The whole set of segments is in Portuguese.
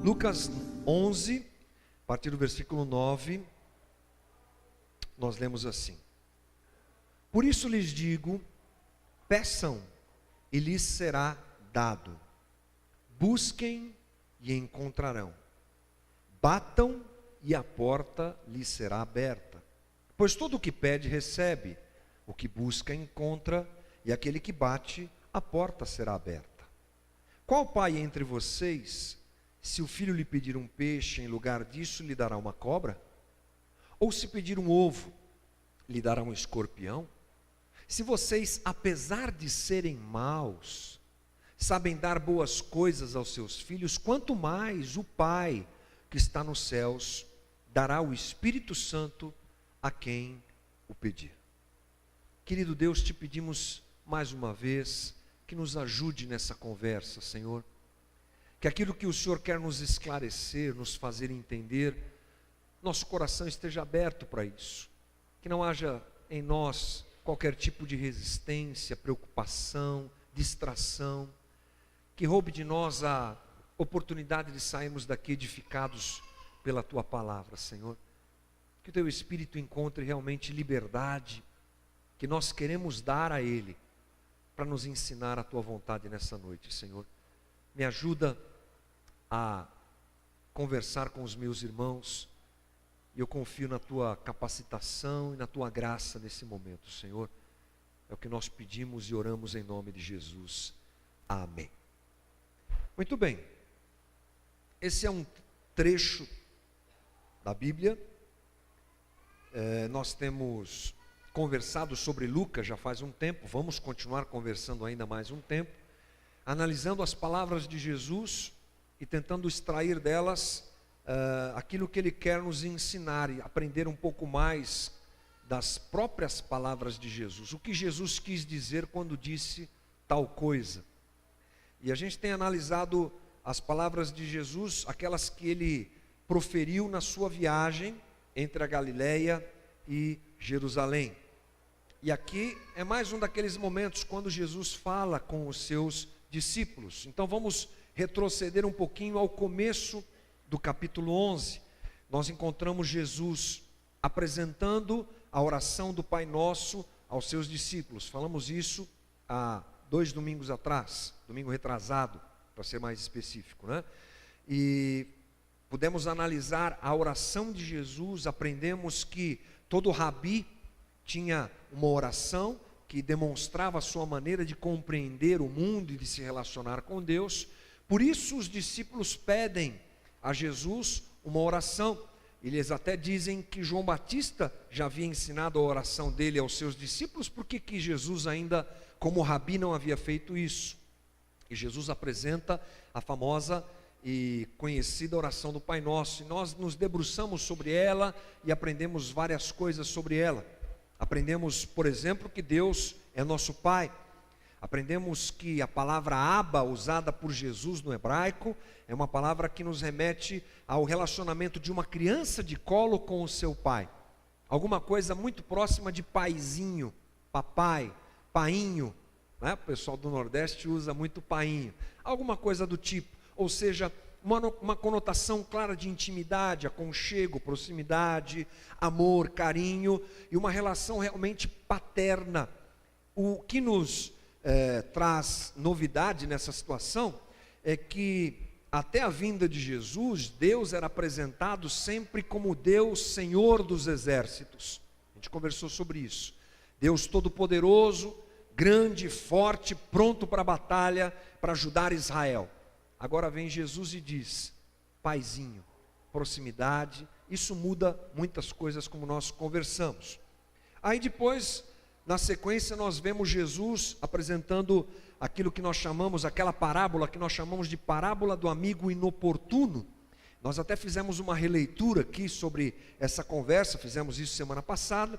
Lucas 11, a partir do versículo 9, nós lemos assim: Por isso lhes digo, peçam e lhes será dado, busquem e encontrarão, batam e a porta lhes será aberta. Pois todo o que pede recebe, o que busca encontra, e aquele que bate, a porta será aberta. Qual pai entre vocês, se o filho lhe pedir um peixe, em lugar disso lhe dará uma cobra? Ou se pedir um ovo, lhe dará um escorpião? Se vocês, apesar de serem maus, sabem dar boas coisas aos seus filhos, quanto mais o Pai que está nos céus dará o Espírito Santo a quem o pedir. Querido Deus, te pedimos mais uma vez que nos ajude nessa conversa, Senhor. Que aquilo que o Senhor quer nos esclarecer, nos fazer entender, nosso coração esteja aberto para isso. Que não haja em nós qualquer tipo de resistência, preocupação, distração, que roube de nós a oportunidade de sairmos daqui edificados pela Tua palavra, Senhor. Que o Teu Espírito encontre realmente liberdade, que nós queremos dar a Ele, para nos ensinar a Tua vontade nessa noite, Senhor. Me ajuda a conversar com os meus irmãos, e eu confio na Tua capacitação e na Tua graça nesse momento, Senhor. É o que nós pedimos e oramos em nome de Jesus. Amém. Muito bem. Esse é um trecho da Bíblia. Nós temos conversado sobre Lucas já faz um tempo, vamos continuar conversando ainda mais um tempo, analisando as palavras de Jesus e tentando extrair delas aquilo que Ele quer nos ensinar e aprender um pouco mais das próprias palavras de Jesus. O que Jesus quis dizer quando disse tal coisa. E a gente tem analisado as palavras de Jesus, aquelas que Ele proferiu na sua viagem entre a Galileia e Jerusalém. E aqui é mais um daqueles momentos quando Jesus fala com os seus discípulos. Então vamos retroceder um pouquinho ao começo do capítulo 11. Nós encontramos Jesus apresentando a oração do Pai Nosso aos seus discípulos. Falamos isso há 2 domingos atrás, domingo retrasado, para ser mais específico, né? E pudemos analisar a oração de Jesus, aprendemos que todo rabi tinha uma oração que demonstrava a sua maneira de compreender o mundo e de se relacionar com Deus. Por isso os discípulos pedem a Jesus uma oração. Eles até dizem que João Batista já havia ensinado a oração dele aos seus discípulos, porque que Jesus ainda, como rabi, não havia feito isso. E Jesus apresenta a famosa e conhecida oração do Pai Nosso, e nós nos debruçamos sobre ela e aprendemos várias coisas sobre ela. Aprendemos, por exemplo, que Deus é nosso Pai. Aprendemos que a palavra Abba, usada por Jesus no hebraico, é uma palavra que nos remete ao relacionamento de uma criança de colo com o seu pai. Alguma coisa muito próxima de paizinho, papai, painho, né? O pessoal do Nordeste usa muito painho. Alguma coisa do tipo, ou seja, uma conotação clara de intimidade, aconchego, proximidade, amor, carinho e uma relação realmente paterna. O que nos traz novidade nessa situação é que até a vinda de Jesus, Deus era apresentado sempre como Deus Senhor dos exércitos. A gente conversou sobre isso. Deus Todo-Poderoso, grande, forte, pronto para a batalha, para ajudar Israel. Agora vem Jesus e diz, paizinho, proximidade, isso muda muitas coisas como nós conversamos. Aí depois, na sequência, nós vemos Jesus apresentando aquilo que nós chamamos, aquela parábola que nós chamamos de parábola do amigo inoportuno. Nós até fizemos uma releitura aqui sobre essa conversa, fizemos isso semana passada,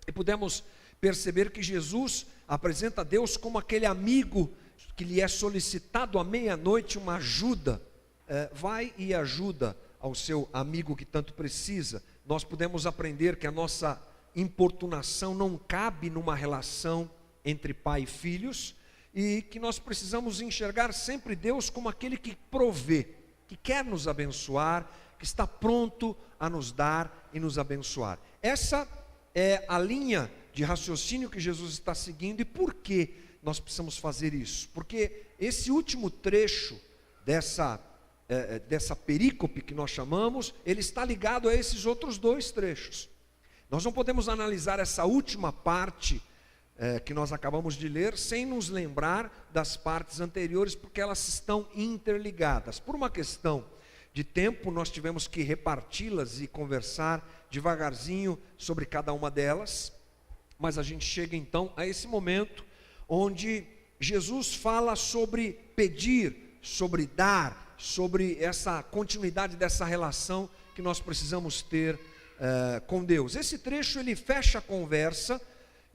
e pudemos perceber que Jesus apresenta Deus como aquele amigo que lhe é solicitado à meia-noite uma ajuda, vai e ajuda ao seu amigo que tanto precisa. Nós podemos aprender que a nossa importunação não cabe numa relação entre pai e filhos, e que nós precisamos enxergar sempre Deus como aquele que provê. que quer nos abençoar, que está pronto a nos dar e nos abençoar. Essa é a linha de raciocínio que Jesus está seguindo. E por que nós precisamos fazer isso? Porque esse último trecho dessa perícope que nós chamamos, ele está ligado a esses outros dois trechos. Nós não podemos analisar essa última parte que nós acabamos de ler sem nos lembrar das partes anteriores, porque elas estão interligadas. Por uma questão de tempo, nós tivemos que reparti-las e conversar devagarzinho sobre cada uma delas, mas a gente chega então a esse momento onde Jesus fala sobre pedir, sobre dar, sobre essa continuidade dessa relação que nós precisamos ter com Deus. Esse trecho ele fecha a conversa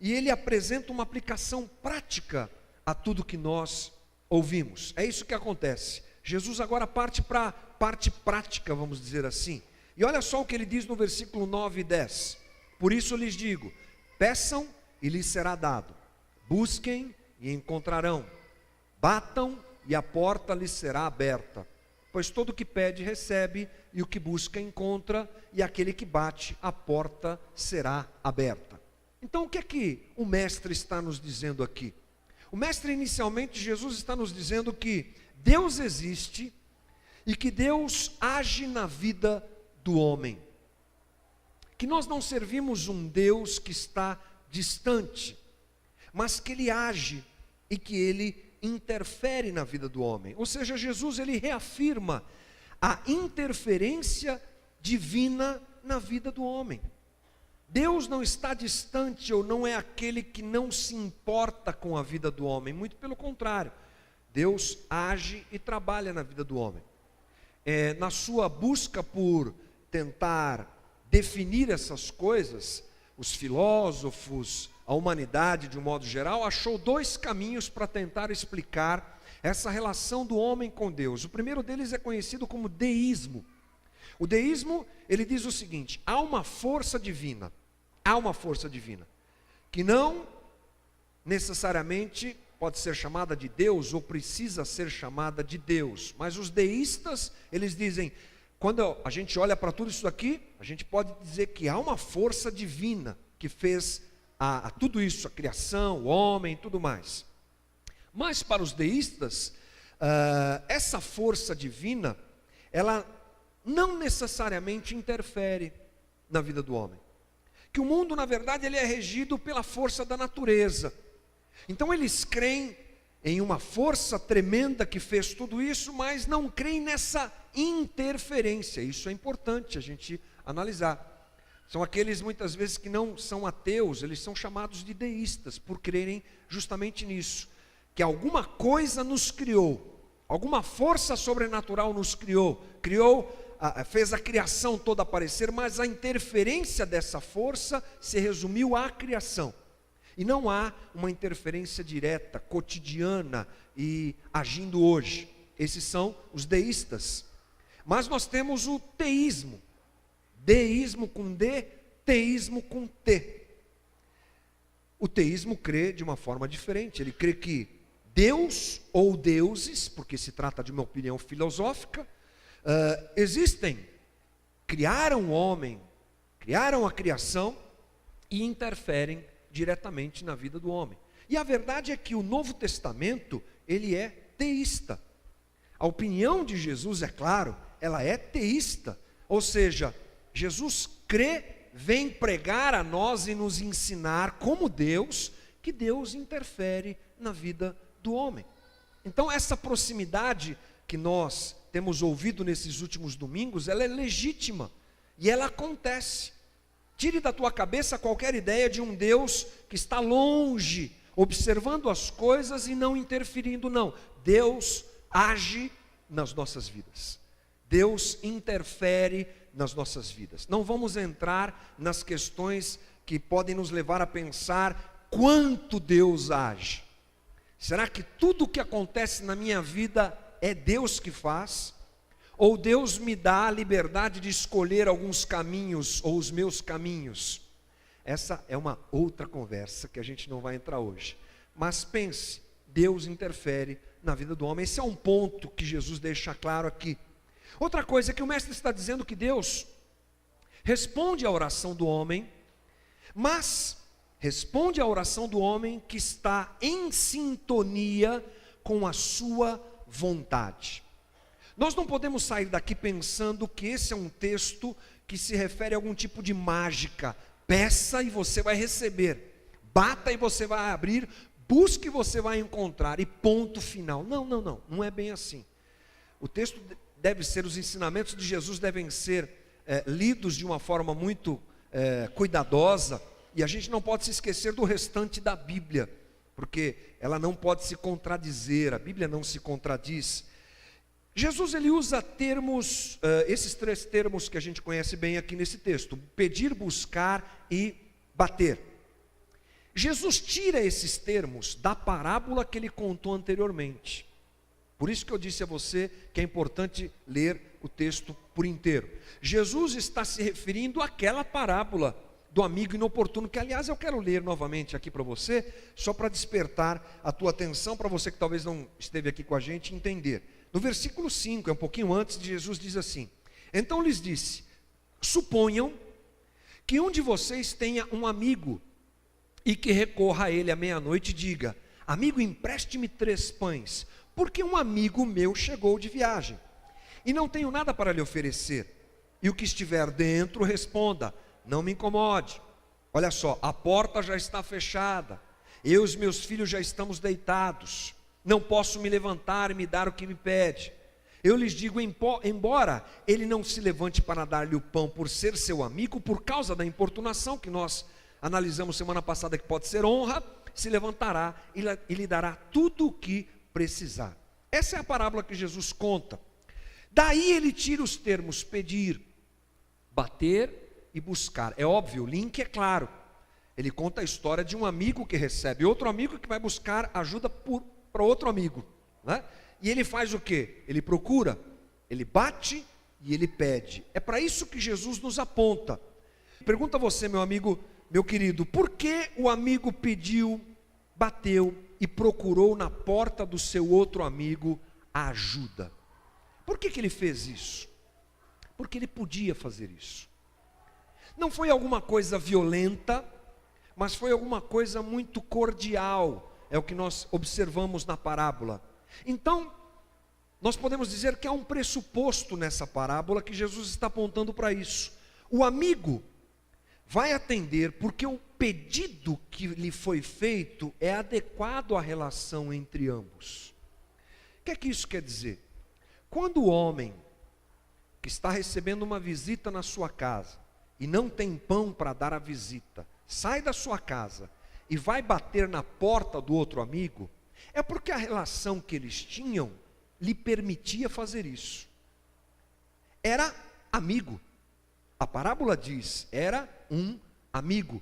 e ele apresenta uma aplicação prática a tudo que nós ouvimos. É isso que acontece. Jesus agora parte para a parte prática, vamos dizer assim. E olha só o que ele diz no versículo 9 e 10. Por isso lhes digo, peçam e lhes será dado, busquem e encontrarão, batam e a porta lhes será aberta. Pois todo o que pede recebe, e o que busca encontra, e aquele que bate, a porta será aberta. Então o que é que o mestre está nos dizendo aqui? O mestre inicialmente, Jesus está nos dizendo que Deus existe e que Deus age na vida do homem. Que nós não servimos um Deus que está distante, mas que Ele age e que Ele interfere na vida do homem. Ou seja, Jesus ele reafirma a interferência divina na vida do homem. Deus não está distante ou não é aquele que não se importa com a vida do homem, muito pelo contrário. Deus age e trabalha na vida do homem. Na sua busca por tentar definir essas coisas, os filósofos, a humanidade de um modo geral, achou dois caminhos para tentar explicar essa relação do homem com Deus. O primeiro deles é conhecido como deísmo. O deísmo, ele diz o seguinte: há uma força divina, que não necessariamente pode ser chamada de Deus ou precisa ser chamada de Deus, mas os deístas, eles dizem, quando a gente olha para tudo isso aqui, a gente pode dizer que há uma força divina que fez tudo isso, a criação, o homem, tudo mais. Mas para os deístas, essa força divina, ela não necessariamente interfere na vida do homem. Que o mundo, na verdade, ele é regido pela força da natureza. Então eles creem em uma força tremenda que fez tudo isso, mas não creem nessa interferência. Isso é importante a gente analisar. São aqueles muitas vezes que não são ateus, eles são chamados de deístas, por crerem justamente nisso. Que alguma coisa nos criou, alguma força sobrenatural nos criou, fez a criação toda aparecer, mas a interferência dessa força se resumiu à criação. E não há uma interferência direta, cotidiana e agindo hoje. Esses são os deístas. Mas nós temos o teísmo. Deísmo com D, teísmo com T. O teísmo crê de uma forma diferente. Ele crê que Deus ou deuses, porque se trata de uma opinião filosófica, existem, criaram o homem, criaram a criação e interferem diretamente na vida do homem. E a verdade é que o Novo Testamento, ele é teísta. A opinião de Jesus, é claro, ela é teísta. Ou seja, Jesus crê, vem pregar a nós e nos ensinar como Deus, que Deus interfere na vida do homem. Então essa proximidade que nós temos ouvido nesses últimos domingos, ela é legítima e ela acontece. Tire da tua cabeça qualquer ideia de um Deus que está longe, observando as coisas e não interferindo, não. Deus age nas nossas vidas. Deus interfere nas nossas vidas. Não vamos entrar nas questões que podem nos levar a pensar quanto Deus age. Será que tudo o que acontece na minha vida é Deus que faz? Ou Deus me dá a liberdade de escolher alguns caminhos ou os meus caminhos? Essa é uma outra conversa que a gente não vai entrar hoje. Mas pense, Deus interfere na vida do homem. Esse é um ponto que Jesus deixa claro aqui. Outra coisa é que o mestre está dizendo que Deus responde à oração do homem, mas responde à oração do homem que está em sintonia com a sua vontade. Nós não podemos sair daqui pensando que esse é um texto que se refere a algum tipo de mágica. Peça e você vai receber, bata e você vai abrir, busque e você vai encontrar, e ponto final. Não é bem assim. O texto deve ser, os ensinamentos de Jesus devem ser lidos de uma forma muito cuidadosa, e a gente não pode se esquecer do restante da Bíblia, porque ela não pode se contradizer, a Bíblia não se contradiz. Jesus ele usa termos, esses 3 termos que a gente conhece bem aqui nesse texto: pedir, buscar e bater. Jesus tira esses termos da parábola que ele contou anteriormente. Por isso que eu disse a você que é importante ler o texto por inteiro. Jesus está se referindo àquela parábola do amigo inoportuno, que aliás eu quero ler novamente aqui para você, só para despertar a tua atenção, para você que talvez não esteve aqui com a gente entender. No versículo 5, é um pouquinho antes, de Jesus diz assim: então lhes disse, suponham que um de vocês tenha um amigo, e que recorra a ele à meia-noite e diga: amigo, empreste-me 3 pães, porque um amigo meu chegou de viagem, e não tenho nada para lhe oferecer. E o que estiver dentro responda: não me incomode, olha só, a porta já está fechada, eu e os meus filhos já estamos deitados, não posso me levantar e me dar o que me pede. Eu lhes digo, embora ele não se levante para dar-lhe o pão por ser seu amigo, por causa da importunação que nós analisamos semana passada, que pode ser honra, se levantará e lhe dará tudo o que precisar. Essa é a parábola que Jesus conta. Daí ele tira os termos pedir, bater e buscar. É óbvio, o link é claro. Ele conta a história de um amigo que recebe outro amigo que vai buscar ajuda para outro amigo, né? E ele faz o quê? Ele procura, ele bate e ele pede. É para isso que Jesus nos aponta. Pergunta a você, meu amigo, meu querido, por que o amigo pediu, bateu e procurou na porta do seu outro amigo a ajuda? Por que ele fez isso? Porque ele podia fazer isso. Não foi alguma coisa violenta, mas foi alguma coisa muito cordial. É o que nós observamos na parábola. Então, nós podemos dizer que há um pressuposto nessa parábola que Jesus está apontando para isso. O amigo vai atender porque o pedido que lhe foi feito é adequado à relação entre ambos. O que é que isso quer dizer? Quando o homem que está recebendo uma visita na sua casa e não tem pão para dar à visita, sai da sua casa e vai bater na porta do outro amigo, é porque a relação que eles tinham lhe permitia fazer isso. Era amigo. A parábola diz, era um amigo.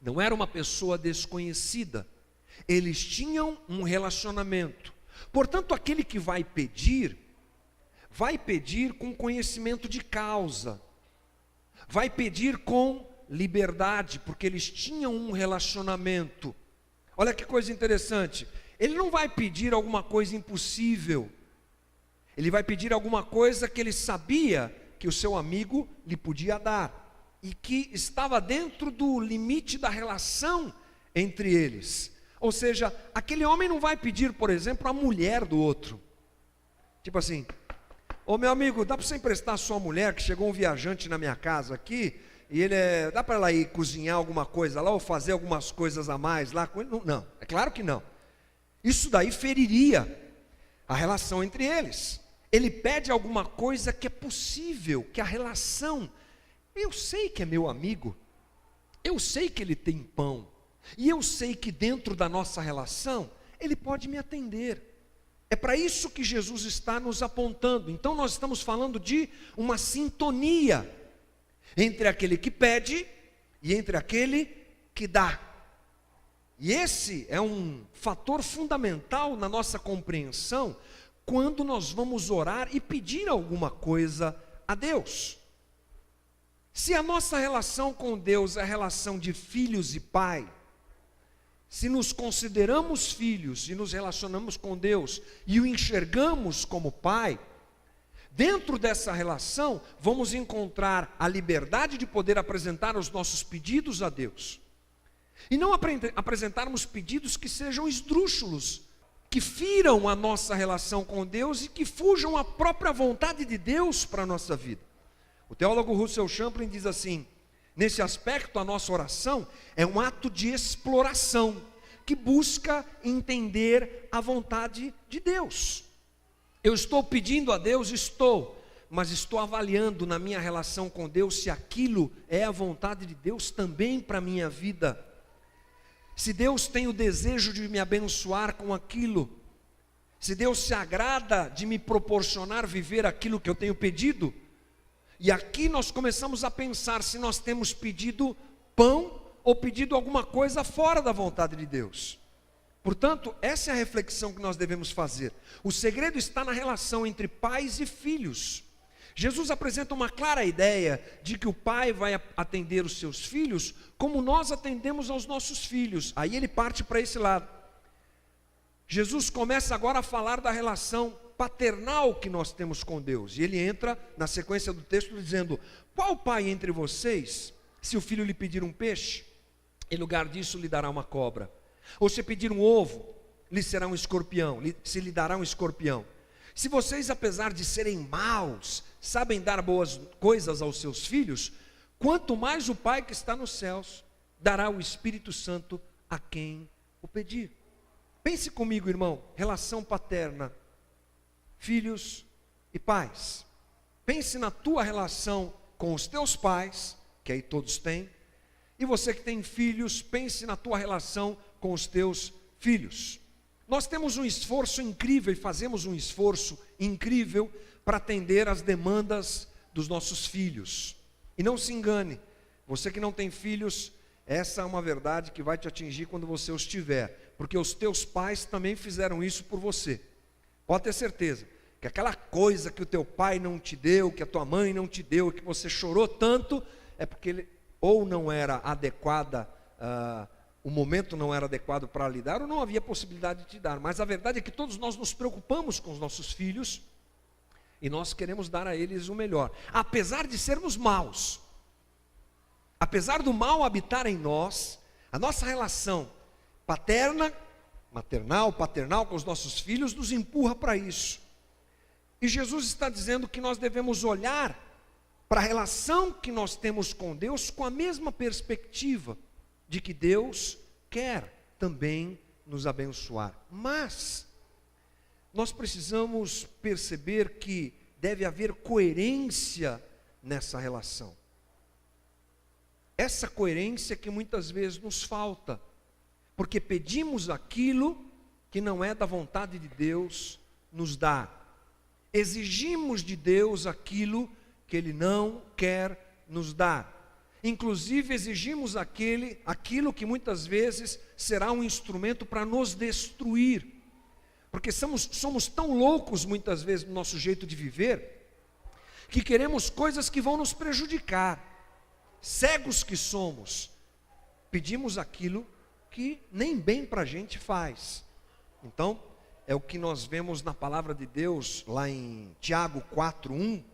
Não era uma pessoa desconhecida. Eles tinham um relacionamento. Portanto, aquele que vai pedir com conhecimento de causa. Vai pedir com liberdade, porque eles tinham um relacionamento. Olha que coisa interessante. Ele não vai pedir alguma coisa impossível. Ele vai pedir alguma coisa que ele sabia que o seu amigo lhe podia dar e que estava dentro do limite da relação entre eles. Ou seja, aquele homem não vai pedir, por exemplo, a mulher do outro. Tipo assim: ô meu amigo, dá para você emprestar a sua mulher, que chegou um viajante na minha casa aqui, e dá para ela ir cozinhar alguma coisa lá, ou fazer algumas coisas a mais lá com ele? Não, é claro que não. Isso daí feriria a relação entre eles. Ele pede alguma coisa que é possível, que a relação, eu sei que é meu amigo, eu sei que ele tem pão, e eu sei que dentro da nossa relação, ele pode me atender. É para isso que Jesus está nos apontando. Então nós estamos falando de uma sintonia entre aquele que pede e entre aquele que dá. E esse é um fator fundamental na nossa compreensão quando nós vamos orar e pedir alguma coisa a Deus. Se a nossa relação com Deus é a relação de filhos e pai, se nos consideramos filhos e nos relacionamos com Deus e o enxergamos como pai, Dentro dessa relação, vamos encontrar a liberdade de poder apresentar os nossos pedidos a Deus. E não apresentarmos pedidos que sejam esdrúxulos, que firam a nossa relação com Deus e que fujam à própria vontade de Deus para a nossa vida. O teólogo Russell Champlin diz assim: nesse aspecto, a nossa oração é um ato de exploração, que busca entender a vontade de Deus. Eu estou pedindo a Deus? Estou, mas estou avaliando na minha relação com Deus se aquilo é a vontade de Deus também para a minha vida. Se Deus tem o desejo de me abençoar com aquilo, se Deus se agrada de me proporcionar viver aquilo que eu tenho pedido, e aqui nós começamos a pensar se nós temos pedido pão ou pedido alguma coisa fora da vontade de Deus. Portanto, essa é a reflexão que nós devemos fazer. O segredo está na relação entre pais e filhos. Jesus apresenta uma clara ideia de que o pai vai atender os seus filhos como nós atendemos aos nossos filhos. Aí ele parte para esse lado. Jesus começa agora a falar da relação paternal que nós temos com Deus. E ele entra na sequência do texto dizendo: qual pai entre vocês, se o filho lhe pedir um peixe, em lugar disso lhe dará uma cobra? Ou se pedir um ovo, lhe será um escorpião, se lhe dará um escorpião? Se vocês, apesar de serem maus, sabem dar boas coisas aos seus filhos, quanto mais o Pai que está nos céus dará o Espírito Santo a quem o pedir. Pense comigo, irmão, relação paterna, filhos e pais. Pense na tua relação com os teus pais, que aí todos têm, e você que tem filhos, pense na tua relação com os teus filhos. Nós temos um esforço incrível e fazemos um esforço incrível para atender às demandas dos nossos filhos. E não se engane, você que não tem filhos, essa é uma verdade que vai te atingir quando você os tiver, porque os teus pais também fizeram isso por você. Pode ter certeza que aquela coisa que o teu pai não te deu, que a tua mãe não te deu, que você chorou tanto, é porque ele ou não era adequada, o momento não era adequado para lhe dar, ou não havia possibilidade de te dar. Mas a verdade é que todos nós nos preocupamos com os nossos filhos, e nós queremos dar a eles o melhor, apesar de sermos maus, apesar do mal habitar em nós, a nossa relação paterna, maternal, paternal com os nossos filhos nos empurra para isso. E Jesus está dizendo que nós devemos olhar para a relação que nós temos com Deus com a mesma perspectiva de que Deus quer também nos abençoar. Mas nós precisamos perceber que deve haver coerência nessa relação. Essa coerência que muitas vezes nos falta, porque pedimos aquilo que não é da vontade de Deus nos dar. Exigimos de Deus aquilo que Ele não quer nos dar. Inclusive exigimos aquilo que muitas vezes será um instrumento para nos destruir. Porque somos tão loucos muitas vezes no nosso jeito de viver, que queremos coisas que vão nos prejudicar. Cegos que somos, pedimos aquilo que nem bem para a gente faz. Então, é o que nós vemos na palavra de Deus, lá em Tiago 4:1,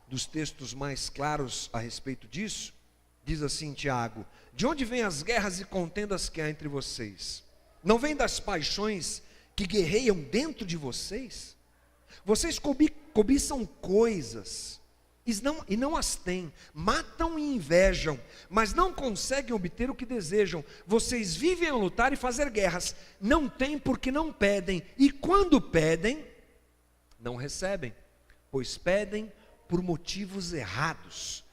dos textos mais claros a respeito disso. Diz assim Tiago: de onde vêm as guerras e contendas que há entre vocês? Não vêm das paixões que guerreiam dentro de vocês? Vocês cobiçam coisas e não as têm, matam e invejam, mas não conseguem obter o que desejam. Vocês vivem a lutar e fazer guerras, não têm porque não pedem, e quando pedem, não recebem, pois pedem por motivos errados,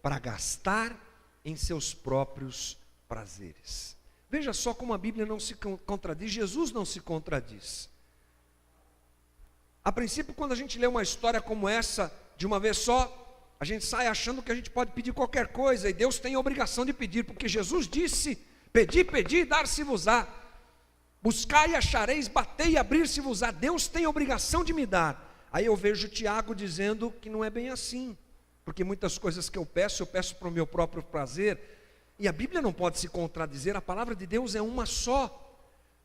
para gastar em seus próprios prazeres. Veja só como a Bíblia não se contradiz, Jesus não se contradiz. A princípio, quando a gente lê uma história como essa, de uma vez só, a gente sai achando que a gente pode pedir qualquer coisa, e Deus tem a obrigação de pedir, porque Jesus disse: pedi, pedi, dar-se-vos-á, buscai e achareis, batei e abrir-se-vos-á. Deus tem a obrigação de me dar. Aí eu vejo Tiago dizendo que não é bem assim, porque muitas coisas que eu peço para o meu próprio prazer, e a Bíblia não pode se contradizer, a palavra de Deus é uma só.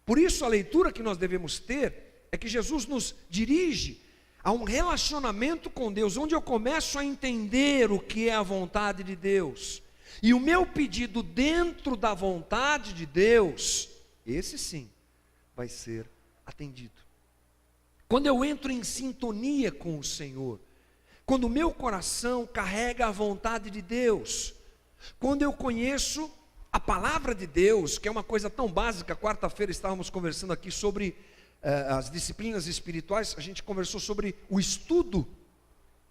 Por isso a leitura que nós devemos ter é que Jesus nos dirige a um relacionamento com Deus, onde eu começo a entender o que é a vontade de Deus, e o meu pedido dentro da vontade de Deus, esse sim vai ser atendido. Quando eu entro em sintonia com o Senhor, quando o meu coração carrega a vontade de Deus, quando eu conheço a palavra de Deus, que é uma coisa tão básica. Quarta-feira estávamos conversando aqui sobre as disciplinas espirituais, a gente conversou sobre o estudo,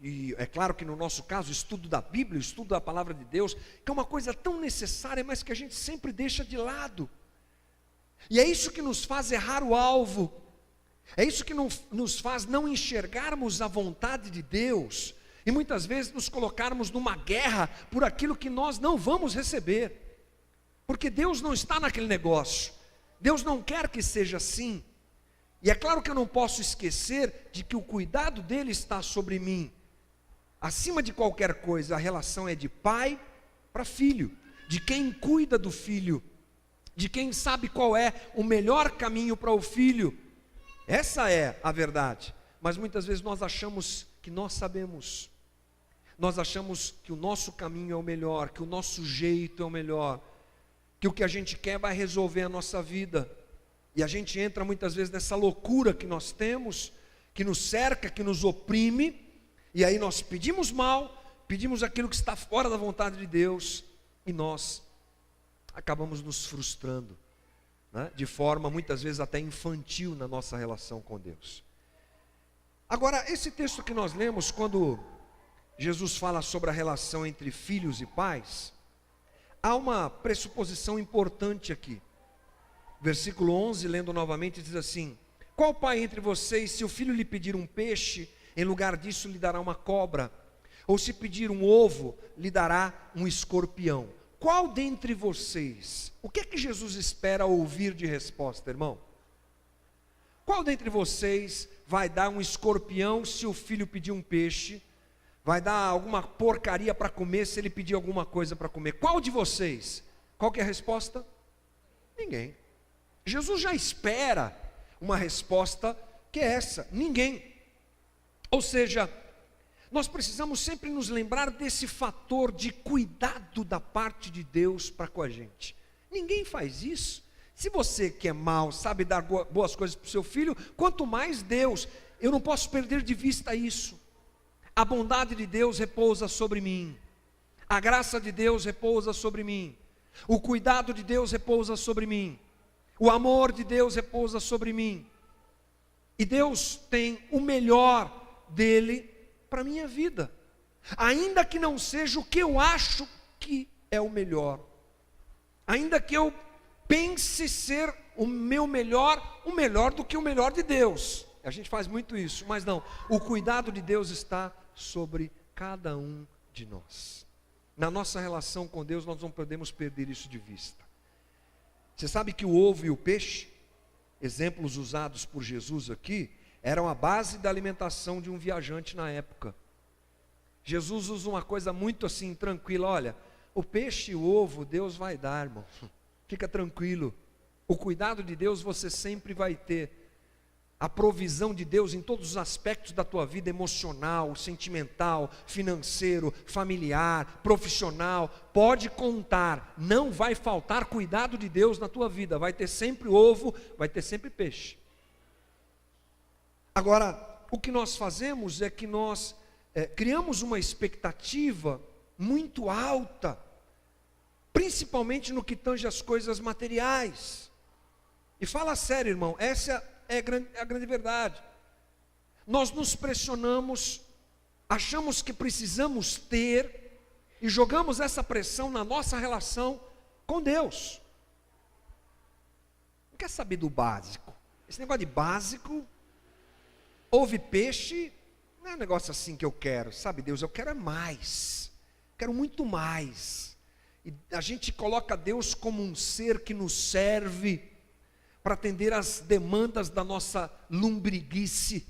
e é claro que no nosso caso, o estudo da Bíblia, o estudo da palavra de Deus, que é uma coisa tão necessária, mas que a gente sempre deixa de lado, e é isso que nos faz errar o alvo, é isso que nos faz não enxergarmos a vontade de Deus, e muitas vezes nos colocarmos numa guerra por aquilo que nós não vamos receber, porque Deus não está naquele negócio, Deus não quer que seja assim, e é claro que eu não posso esquecer de que o cuidado dele está sobre mim. Acima de qualquer coisa, a relação é de pai para filho, de quem cuida do filho, de quem sabe qual é o melhor caminho para o filho. Essa é a verdade, mas muitas vezes nós achamos que nós sabemos, nós achamos que o nosso caminho é o melhor, que o nosso jeito é o melhor, que o que a gente quer vai resolver a nossa vida, e a gente entra muitas vezes nessa loucura que nós temos, que nos cerca, que nos oprime, e aí nós pedimos mal, pedimos aquilo que está fora da vontade de Deus, e nós acabamos nos frustrando, né? De forma muitas vezes até infantil na nossa relação com Deus. Agora, esse texto que nós lemos, quando Jesus fala sobre a relação entre filhos e pais, há uma pressuposição importante aqui. Versículo 11, lendo novamente, diz assim: qual pai entre vocês, se o filho lhe pedir um peixe, em lugar disso lhe dará uma cobra? Ou se pedir um ovo, lhe dará um escorpião? Qual dentre vocês, o que é que Jesus espera ouvir de resposta, irmão? Qual dentre vocês vai dar um escorpião se o filho pedir um peixe? Vai dar alguma porcaria para comer se ele pedir alguma coisa para comer? Qual de vocês? Qual que é a resposta? Ninguém. Jesus já espera uma resposta que é essa: ninguém. Ou seja, nós precisamos sempre nos lembrar desse fator de cuidado da parte de Deus para com a gente. Ninguém faz isso. Se você que é mau sabe dar boas coisas para o seu filho, quanto mais Deus. Eu não posso perder de vista isso. A bondade de Deus repousa sobre mim, a graça de Deus repousa sobre mim, o cuidado de Deus repousa sobre mim, o amor de Deus repousa sobre mim, e Deus tem o melhor dele para a minha vida, ainda que não seja o que eu acho que é o melhor, ainda que eu pense ser o meu melhor, o melhor do que o melhor de Deus. A gente faz muito isso, mas não, o cuidado de Deus está sobre cada um de nós. Na nossa relação com Deus, nós não podemos perder isso de vista. Você sabe que o ovo e o peixe, exemplos usados por Jesus aqui, eram a base da alimentação de um viajante na época. Jesus usa uma coisa muito assim, tranquila: olha, o peixe e o ovo Deus vai dar, irmão, fica tranquilo, o cuidado de Deus você sempre vai ter, a provisão de Deus em todos os aspectos da tua vida, emocional, sentimental, financeiro, familiar, profissional, pode contar, não vai faltar cuidado de Deus na tua vida, vai ter sempre ovo, vai ter sempre peixe. Agora, o que nós fazemos é que nós criamos uma expectativa muito alta, principalmente no que tange as coisas materiais, e fala sério, irmão, essa é a grande verdade. Nós nos pressionamos, achamos que precisamos ter, e jogamos essa pressão na nossa relação com Deus. Não quer saber do básico. Esse negócio de básico, ovo e peixe, não é um negócio assim que eu quero, sabe Deus, eu quero é mais, quero muito mais. E a gente coloca Deus como um ser que nos serve para atender às demandas da nossa lombriguice,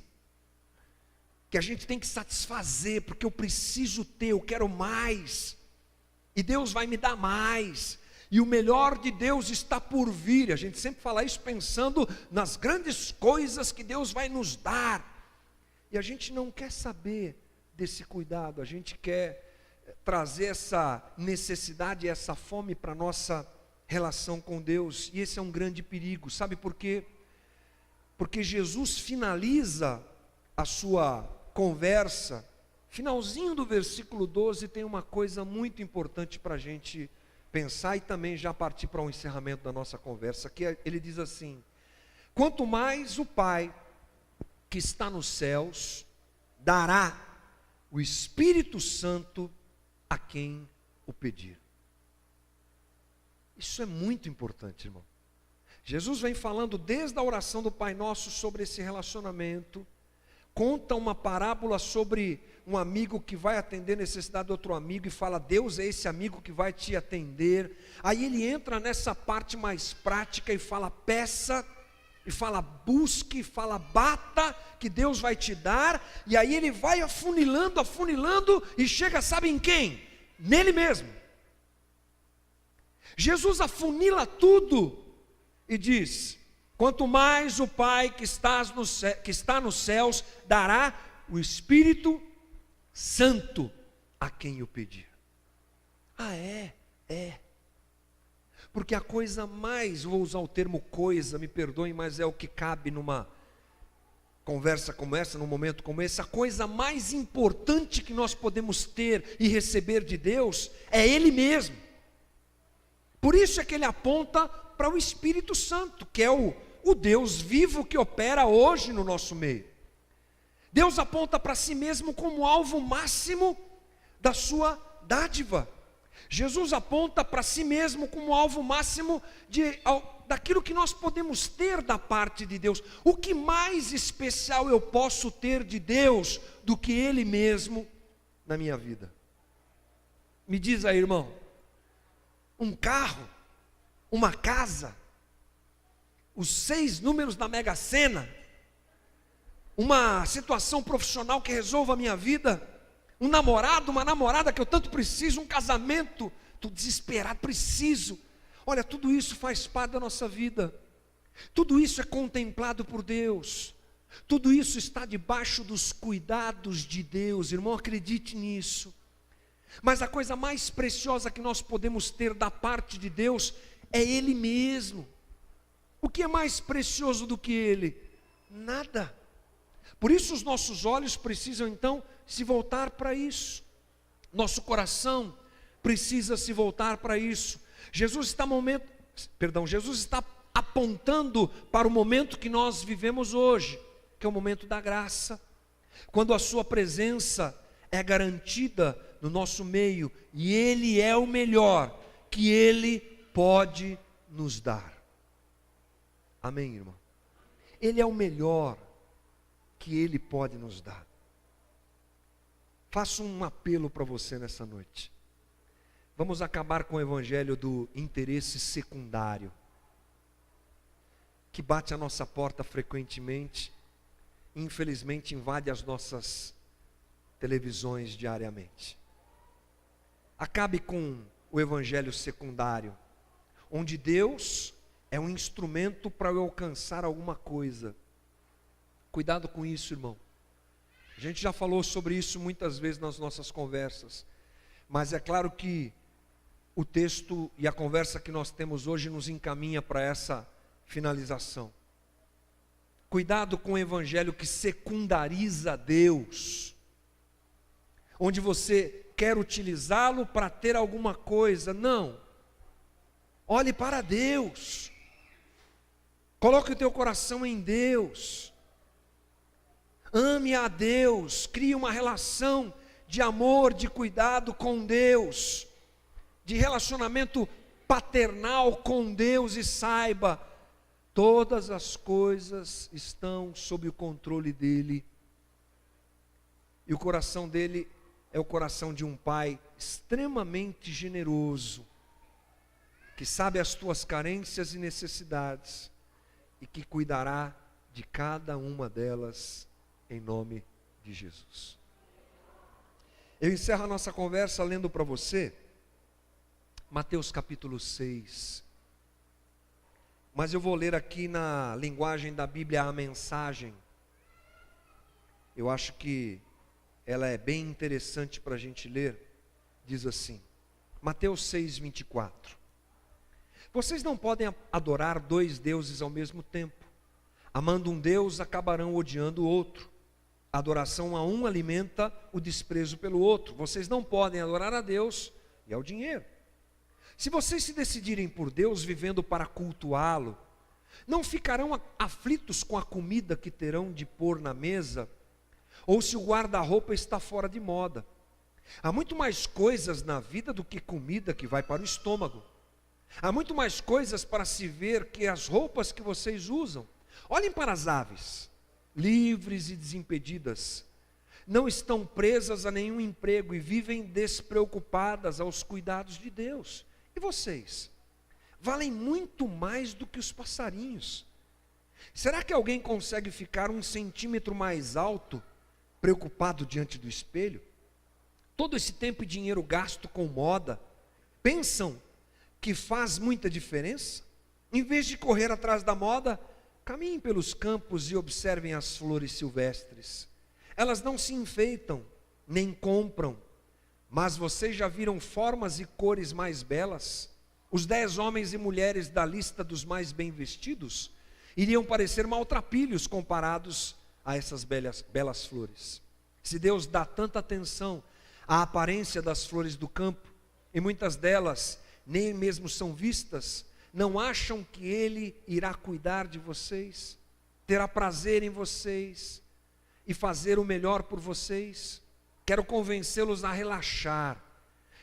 que a gente tem que satisfazer, porque eu preciso ter, eu quero mais, e Deus vai me dar mais, e o melhor de Deus está por vir. A gente sempre fala isso pensando nas grandes coisas que Deus vai nos dar, E a gente não quer saber desse cuidado, a gente quer trazer essa necessidade, essa fome para a nossa relação com Deus, e esse é um grande perigo. Sabe por quê? Porque Jesus finaliza a sua conversa, finalzinho do versículo 12, tem uma coisa muito importante para a gente pensar e também já partir para o encerramento da nossa conversa, que ele diz assim: quanto mais o Pai que está nos céus dará o Espírito Santo a quem o pedir. Isso é muito importante, irmão. Jesus vem falando desde a oração do Pai Nosso sobre esse relacionamento, conta uma parábola sobre um amigo que vai atender a necessidade de outro amigo e fala: Deus é esse amigo que vai te atender. Aí ele entra nessa parte mais prática e fala: peça, e fala: busque, e fala: bata, que Deus vai te dar. E aí ele vai afunilando, afunilando, e chega, sabe em quem? Nele mesmo. Jesus afunila tudo e diz: quanto mais o Pai que está nos céus dará o Espírito Santo a quem o pedir. É. Porque a coisa mais, vou usar o termo coisa, me perdoem, mas é o que cabe numa conversa como essa, num momento como esse. A coisa mais importante que nós podemos ter e receber de Deus é Ele mesmo. Por isso é que ele aponta para o Espírito Santo, que é o Deus vivo que opera hoje no nosso meio. Deus aponta para si mesmo como alvo máximo da sua dádiva. Jesus aponta para si mesmo como alvo máximo daquilo que nós podemos ter da parte de Deus. O que mais especial eu posso ter de Deus do que Ele mesmo na minha vida? Me diz aí, irmão. Um carro, uma casa, os 6 números da Mega Sena, uma situação profissional que resolva a minha vida, um namorado, uma namorada que eu tanto preciso, um casamento, estou desesperado, preciso. Olha, tudo isso faz parte da nossa vida, tudo isso é contemplado por Deus, tudo isso está debaixo dos cuidados de Deus, irmão, acredite nisso. Mas a coisa mais preciosa que nós podemos ter da parte de Deus é Ele mesmo. O que é mais precioso do que Ele? Nada. Por isso os nossos olhos precisam então se voltar para isso. Nosso coração precisa se voltar para isso. Jesus está apontando para o momento que nós vivemos hoje, que é o momento da graça, quando a sua presença é garantida no nosso meio, e Ele é o melhor que Ele pode nos dar. Amém, irmão? Ele é o melhor que Ele pode nos dar. Faço um apelo para você nessa noite. Vamos acabar com o evangelho do interesse secundário, que bate a nossa porta frequentemente, infelizmente invade as nossas televisões diariamente. Acabe com o evangelho secundário, onde Deus é um instrumento para eu alcançar alguma coisa. Cuidado com isso, irmão. A gente já falou sobre isso muitas vezes nas nossas conversas, mas é claro que o texto e a conversa que nós temos hoje nos encaminha para essa finalização. Cuidado com o evangelho que secundariza Deus, onde você quer utilizá-lo para ter alguma coisa. Não. Olhe para Deus. Coloque o teu coração em Deus. Ame a Deus. Crie uma relação de amor, de cuidado com Deus, de relacionamento paternal com Deus, e saiba, todas as coisas estão sob o controle dEle. E o coração dEle é o coração de um pai extremamente generoso, que sabe as tuas carências e necessidades, e que cuidará de cada uma delas, em nome de Jesus. Eu encerro a nossa conversa lendo para você Mateus capítulo 6. Mas eu vou ler aqui na linguagem da Bíblia a mensagem. eu acho que ela é bem interessante para a gente ler. Diz assim, Mateus 6:24. Vocês não podem adorar dois deuses ao mesmo tempo. Amando um Deus, acabarão odiando o outro. A adoração a um alimenta o desprezo pelo outro. Vocês não podem adorar a Deus e ao dinheiro. Se vocês se decidirem por Deus vivendo para cultuá-lo, não ficarão aflitos com a comida que terão de pôr na mesa, ou se o guarda-roupa está fora de moda. Há muito mais coisas na vida do que comida que vai para o estômago. Há muito mais coisas para se ver que as roupas que vocês usam. Olhem para as aves, livres e desimpedidas. Não estão presas a nenhum emprego e vivem despreocupadas aos cuidados de Deus. E vocês? Valem muito mais do que os passarinhos. Será que alguém consegue ficar 1 centímetro mais alto, preocupado diante do espelho? Todo esse tempo e dinheiro gasto com moda, pensam que faz muita diferença? Em vez de correr atrás da moda, caminhem pelos campos e observem as flores silvestres. Elas não se enfeitam, nem compram, mas vocês já viram formas e cores mais belas? Os 10 homens e mulheres da lista dos mais bem vestidos iriam parecer maltrapilhos comparados a essas belas flores. Se Deus dá tanta atenção à aparência das flores do campo, e muitas delas nem mesmo são vistas, não acham que Ele irá cuidar de vocês, terá prazer em vocês e fazer o melhor por vocês? Quero convencê-los a relaxar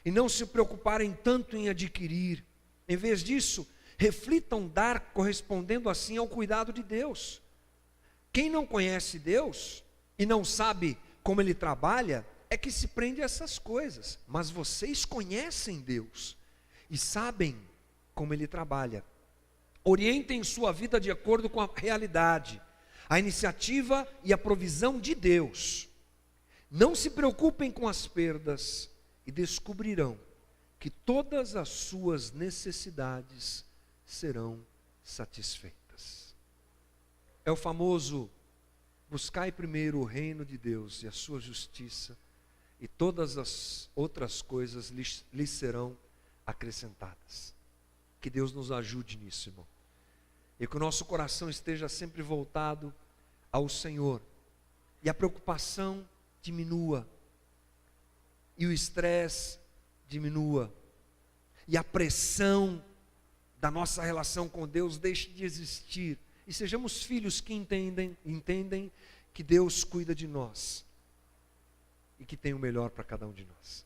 e não se preocuparem tanto em adquirir. Em vez disso, reflitam dar correspondendo assim ao cuidado de Deus. Quem não conhece Deus e não sabe como Ele trabalha, é que se prende a essas coisas. Mas vocês conhecem Deus e sabem como Ele trabalha. Orientem sua vida de acordo com a realidade, a iniciativa e a provisão de Deus. Não se preocupem com as perdas e descobrirão que todas as suas necessidades serão satisfeitas. É o famoso: buscai primeiro o reino de Deus e a sua justiça, e todas as outras coisas lhes serão acrescentadas. Que Deus nos ajude nisso, irmão. E que o nosso coração esteja sempre voltado ao Senhor, e a preocupação diminua, e o estresse diminua, e a pressão da nossa relação com Deus deixe de existir, e sejamos filhos que entendem que Deus cuida de nós, e que tem o melhor para cada um de nós.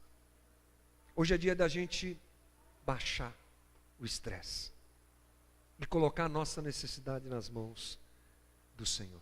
Hoje é dia da gente baixar o estresse, e colocar a nossa necessidade nas mãos do Senhor.